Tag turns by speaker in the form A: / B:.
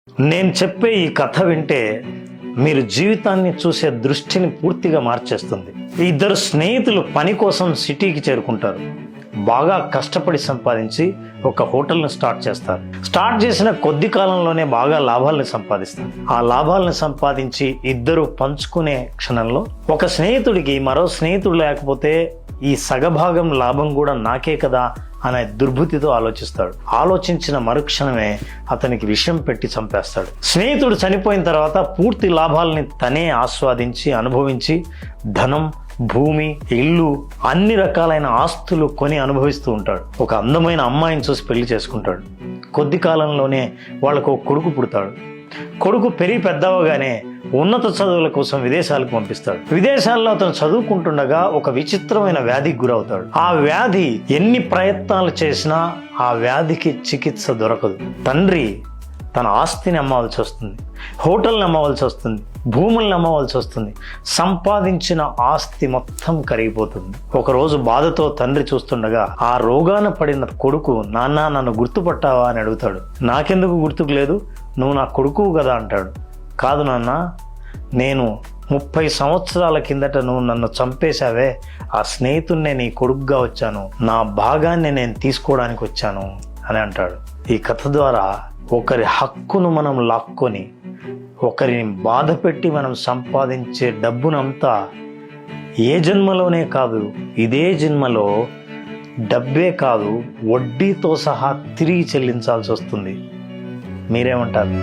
A: నేను చెప్పే ఈ కథ వింటే మీరు జీవితాన్ని చూసే దృష్టిని పూర్తిగా మార్చేస్తుంది. ఇద్దరు స్నేహితులు పని కోసం సిటీకి చేరుకుంటారు. బాగా కష్టపడి సంపాదించి ఒక హోటల్ని స్టార్ట్ చేస్తారు. స్టార్ట్ చేసిన కొద్ది కాలంలోనే బాగా లాభాలను సంపాదిస్తారు. ఆ లాభాలను సంపాదించి ఇద్దరు పంచుకునే క్షణంలో ఒక స్నేహితుడికి మరో స్నేహితుడు లేకపోతే ఈ సగభాగం లాభం కూడా నాకే కదా అనే దుర్బుద్ధితో ఆలోచిస్తాడు. ఆలోచించిన మరుక్షణమే అతనికి విషం పెట్టి చంపేస్తాడు. స్నేహితుడు చనిపోయిన తర్వాత పూర్తి లాభాలని తనే ఆస్వాదించి అనుభవించి ధనం, భూమి, ఇల్లు, అన్ని రకాలైన ఆస్తులు కొని అనుభవిస్తూ ఉంటాడు. ఒక అందమైన అమ్మాయిని చూసి పెళ్లి చేసుకుంటాడు. కొద్ది కాలంలోనే వాళ్ళకు ఒక కొడుకు పుడతాడు. కొడుకు పెరిగి పెద్దవగానే ఉన్నత చదువుల కోసం విదేశాలకు పంపిస్తాడు. విదేశాల్లో అతను చదువుకుంటుండగా ఒక విచిత్రమైన వ్యాధికి గురవుతాడు. ఆ వ్యాధి ఎన్ని ప్రయత్నాలు చేసినా ఆ వ్యాధికి చికిత్స దొరకదు. తండ్రి తన ఆస్తిని అమ్మవలసి వస్తుంది, హోటల్ని అమ్మవలసి వస్తుంది, భూములను అమ్మవలసి వస్తుంది. సంపాదించిన ఆస్తి మొత్తం కరిగిపోతుంది. ఒకరోజు బాధతో తండ్రి చూస్తుండగా ఆ రోగాన పడిన కొడుకు, నాన్న నన్ను గుర్తుపట్టావా అని అడుగుతాడు. నాకెందుకు గుర్తుకు లేదు, నువ్వు నా కొడుకు కదా అంటాడు. కాదు నాన్న, నేను 30 సంవత్సరాల కిందట నువ్వు నన్ను చంపేశావే, ఆ స్నేహితున్నే నీ కొడుకుగా వచ్చాను, నా భాగాన్ని నేను తీసుకోవడానికి వచ్చాను అని అంటాడు. ఈ కథ ద్వారా ఒకరి హక్కును మనం లాక్కొని ఒకరిని బాధ పెట్టి మనం సంపాదించే డబ్బునంతా ఏ జన్మలోనే కాదు, ఇదే జన్మలో డబ్బే కాదు వడ్డీతో సహా తిరిగి చెల్లించాల్సి వస్తుంది. మీరేమంటారు?